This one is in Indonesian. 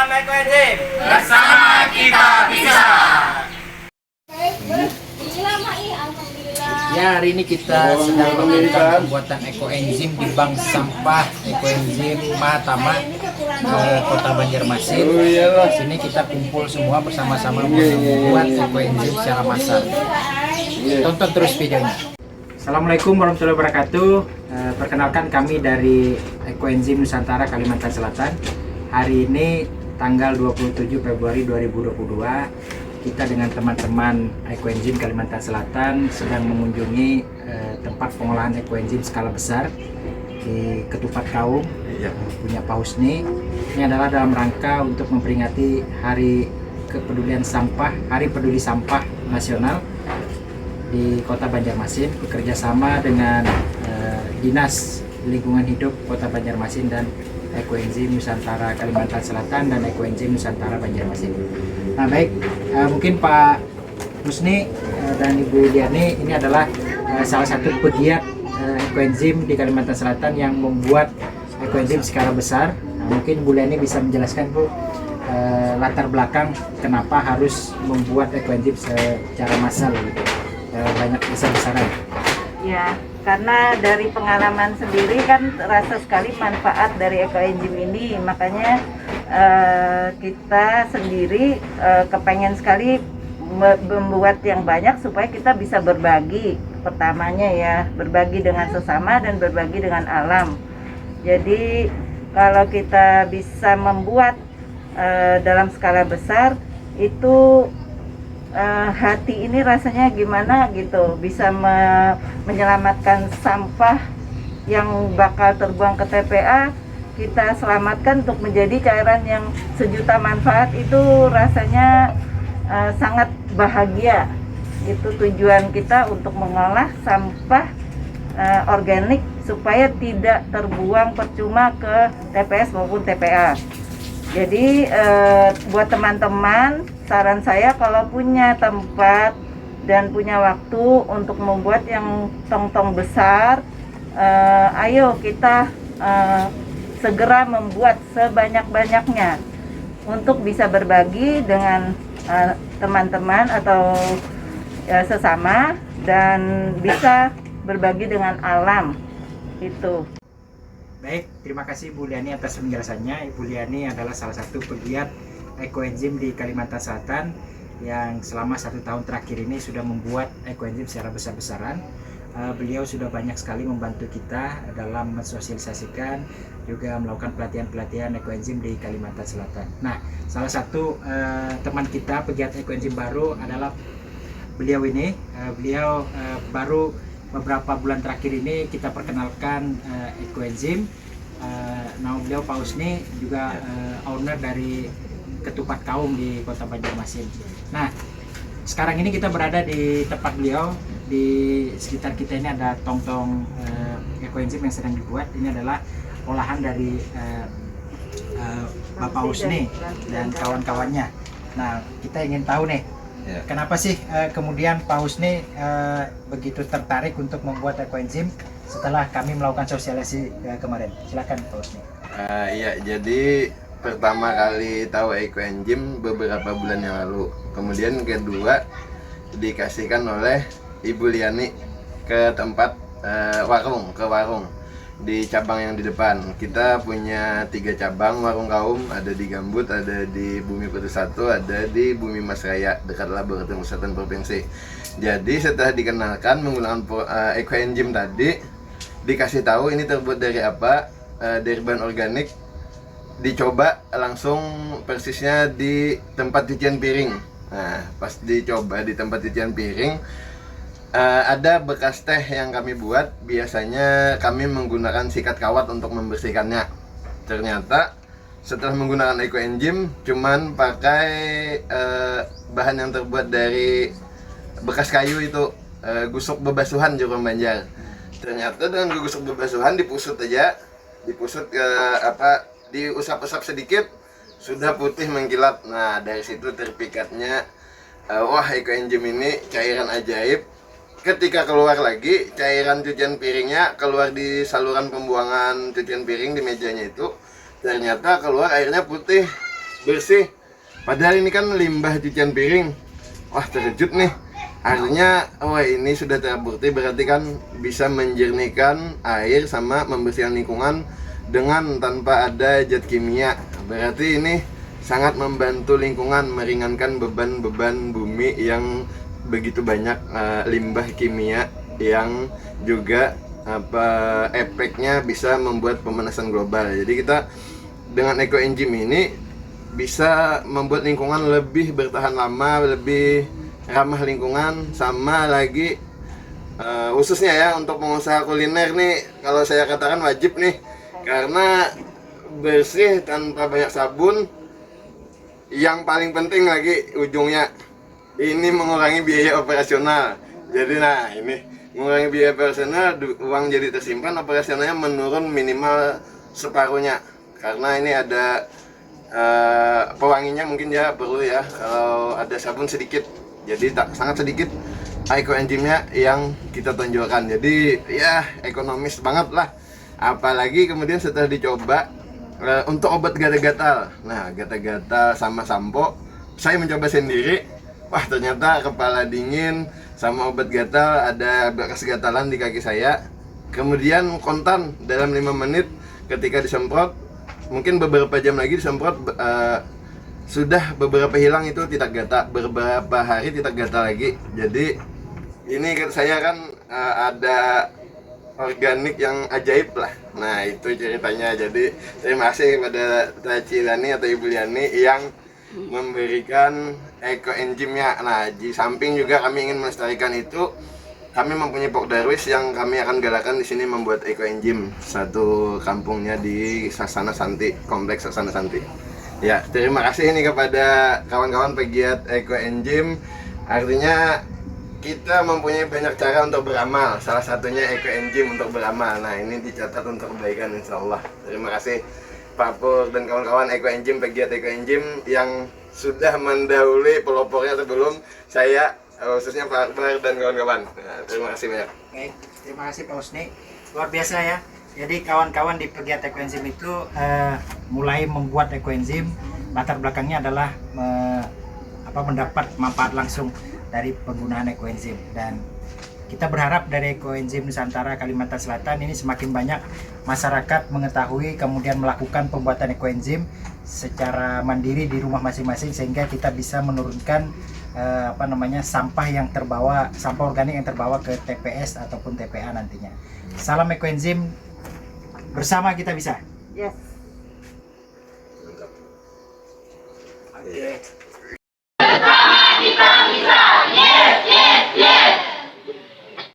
dalam Ekoenzim. Bersama kita bisa. Ya, hari ini kita sedang melakukan pembuatan ekoenzim di bank sampah ekoenzim Mahatama Kota Banjarmasin. Di sini kita kumpul semua bersama-sama membuat ekoenzim secara massal. Tonton terus videonya. Assalamualaikum warahmatullahi wabarakatuh. Perkenalkan, kami dari Ekoenzim Nusantara Kalimantan Selatan. Hari ini tanggal 27 Februari 2022. Kita dengan teman-teman Ekoenzim Kalimantan Selatan sedang mengunjungi tempat pengolahan ekoenzim skala besar di Ketupat Kaum, punya Pak Husni. Ini adalah dalam rangka untuk memperingati Hari Kepedulian Sampah, Hari Peduli Sampah Nasional di Kota Banjarmasin, bekerjasama dengan Dinas Lingkungan Hidup Kota Banjarmasin dan Ekoenzim Nusantara Kalimantan Selatan dan Ekoenzim Nusantara Banjarmasin. Nah baik, mungkin Pak Husni dan Ibu Diani ini adalah salah satu pegiat ekoenzim di Kalimantan Selatan yang membuat ekoenzim skala besar. Nah, mungkin Bu Diani bisa menjelaskan Bu latar belakang kenapa harus membuat ekoenzim secara massal gitu, banyak besar-besaran. Ya, karena dari pengalaman sendiri kan terasa sekali manfaat dari ekoenzim ini, makanya kita sendiri kepengen sekali membuat yang banyak supaya kita bisa berbagi. Pertamanya ya, berbagi dengan sesama dan berbagi dengan alam. Jadi kalau kita bisa membuat dalam skala besar itu hati ini rasanya gimana gitu, bisa menyelamatkan sampah yang bakal terbuang ke TPA, kita selamatkan untuk menjadi cairan yang sejuta manfaat. Itu rasanya sangat bahagia. Itu tujuan kita untuk mengolah sampah organik supaya tidak terbuang percuma ke TPS maupun TPA. Jadi buat teman-teman, saran saya kalau punya tempat dan punya waktu untuk membuat yang tong-tong besar, ayo kita segera membuat sebanyak-banyaknya untuk bisa berbagi dengan teman-teman atau sesama dan bisa berbagi dengan alam itu. Baik, terima kasih Bu Liani atas penjelasannya. Ibu Liani adalah salah satu pegiat ekoenzim di Kalimantan Selatan yang selama 1 tahun terakhir ini sudah membuat ekoenzim secara besar-besaran. Beliau sudah banyak sekali membantu kita dalam mensosialisasikan, juga melakukan pelatihan-pelatihan ekoenzim di Kalimantan Selatan. Nah, salah satu teman kita pegiat ekoenzim baru adalah beliau ini. Beliau baru beberapa bulan terakhir ini kita perkenalkan ekoenzim. Nama beliau Pak Husni, juga owner dari Ketupat Kaum di Kota Banjarmasin. Nah, sekarang ini kita berada di tempat beliau. Di sekitar kita ini ada tong-tong ekoenzim yang sedang dibuat. Ini adalah olahan dari Bapak Husni dan kawan-kawannya. Nah, kita ingin tahu nih, kenapa sih kemudian Pak Husni begitu tertarik untuk membuat ekoenzim setelah kami melakukan sosialisasi kemarin? Silakan Pak Husni. Iya, jadi pertama kali tahu ekoenzim beberapa bulan yang lalu. Kemudian kedua dikasihkan oleh Ibu Liani ke tempat warung di cabang yang di depan. Kita punya 3 cabang warung kaum, ada di Gambut, ada di Bumi Putih 1, ada di Bumi Mas Raya dekat Laboratorium Kesehatan Provinsi. Jadi setelah dikenalkan menggunakan ekoenzim tadi, dikasih tahu ini terbuat dari apa, dari bahan organik. Dicoba langsung persisnya di tempat cucian piring. Nah, pas dicoba di tempat cucian piring, ada bekas teh yang kami buat. Biasanya kami menggunakan sikat kawat untuk membersihkannya. Ternyata setelah menggunakan ekoenzim cuman pakai bahan yang terbuat dari bekas kayu itu, gusuk bebasuhan Jurong Banjar. Ternyata dengan gusuk bebasuhan dipusut aja, diusap-usap sedikit sudah putih mengkilat. Nah, dari situ terpikatnya wah, ekoenzim ini cairan ajaib. Ketika keluar lagi, cairan cucian piringnya keluar di saluran pembuangan cucian piring di mejanya itu, ternyata keluar airnya putih bersih. Padahal ini kan limbah cucian piring. Wah, terkejut nih. Artinya, oh ini sudah terbukti berarti kan bisa menjernihkan air sama membersihkan lingkungan dengan tanpa ada zat kimia. Berarti ini sangat membantu lingkungan, meringankan beban-beban bumi yang begitu banyak limbah kimia yang juga efeknya bisa membuat pemanasan global. Jadi kita dengan ekoenzim ini bisa membuat lingkungan lebih bertahan lama, lebih ramah lingkungan, sama lagi khususnya ya untuk pengusaha kuliner nih, kalau saya katakan wajib nih, karena bersih tanpa banyak sabun. Yang paling penting lagi ujungnya ini mengurangi biaya operasional. Jadi nah ini mengurangi biaya operasional, uang jadi tersimpan, operasionalnya menurun minimal separuhnya. Karena ini ada pewanginya mungkin ya perlu ya, kalau ada sabun sedikit, jadi sangat sedikit ekoenzimnya yang kita tonjolkan. Jadi ya ekonomis banget lah. Apalagi kemudian setelah dicoba untuk obat gatal-gatal. Nah, gatal-gatal sama sampo saya mencoba sendiri. Wah, ternyata kepala dingin sama obat gatal, ada bekas gatalan di kaki saya. Kemudian kontan dalam 5 menit ketika disemprot, mungkin beberapa jam lagi disemprot, sudah beberapa hilang itu tidak gatal, beberapa hari tidak gatal lagi. Jadi ini saya kan ada organik yang ajaib lah. Nah itu ceritanya. Jadi terima kasih kepada Taci Lani atau Ibu Liani yang memberikan ekoenzimnya. Nah di samping juga kami ingin melestarikan itu, kami mempunyai Pok Darwis yang kami akan galakan di sini membuat ekoenzim satu kampungnya di Sasana Santi, kompleks Sasana Santi. Ya, terima kasih ini kepada kawan-kawan pegiat ekoenzim. Artinya kita mempunyai banyak cara untuk beramal. Salah satunya ekoenzim untuk beramal. Nah, ini dicatat untuk kebaikan insya Allah. Terima kasih Pak Pur dan kawan-kawan ekoenzim, pegiat ekoenzim yang sudah mendahului pelopornya sebelum saya, khususnya Pak Akbar dan kawan-kawan. Nah, terima kasih banyak. Baik, terima kasih Pak Husni. Luar biasa ya. Jadi kawan-kawan di pegiat ekoenzim itu mulai membuat ekoenzim, latar belakangnya adalah mendapat manfaat langsung dari penggunaan ekoenzim. Dan kita berharap dari ekoenzim Nusantara Kalimantan Selatan ini semakin banyak masyarakat mengetahui kemudian melakukan pembuatan ekoenzim secara mandiri di rumah masing-masing, sehingga kita bisa menurunkan sampah yang terbawa, sampah organik yang terbawa ke TPS ataupun TPA nantinya. Salam ekoenzim, bersama kita bisa. Yes. Mantap. Oke.